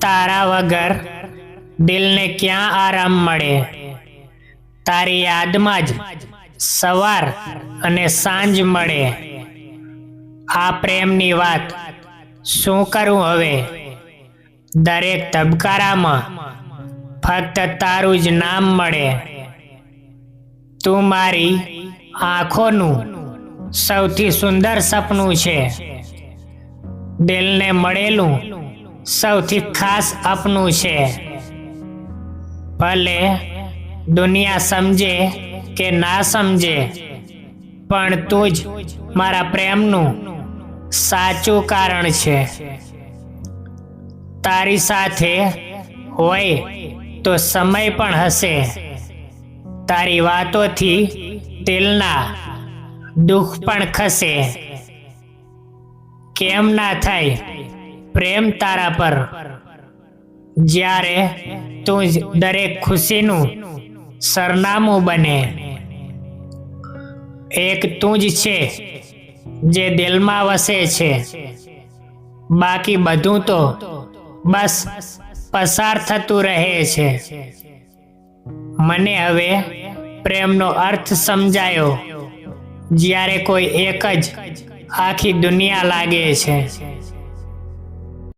તારા વગર દિલને ક્યાં આરામ મળે? તારી યાદમાં જ સવાર અને સાંજ મળે. આ પ્રેમની વાત શું કરું હવે? દરેક ધબકારામાં ફક્ત તારું જ નામ મળે. તું મારી આંખોનું સૌથી સુંદર સપનું છે, દિલને મળેલું સૌથી ખાસ અપનું છે. ભલે દુનિયા સમજે કે ના સમજે, પણ તું જ મારા પ્રેમનું સાચું કારણ છે. તારી સાથે હોય તો સમય પણ હશે, તારી વાતોથી દિલના દુઃખ પણ ખસે. કેમ ના થાય પ્રેમ તારા પર, જ્યારે તું જ દરેક ખુશીનું સરનામું બને. એક તું જ છે જે દિલમાં વસે છે, બાકી બધું તો બસ પસાર થતું રહે છે. મને હવે પ્રેમનો અર્થ સમજાયો, જ્યારે કોઈ એક જ આખી દુનિયા લાગે છે.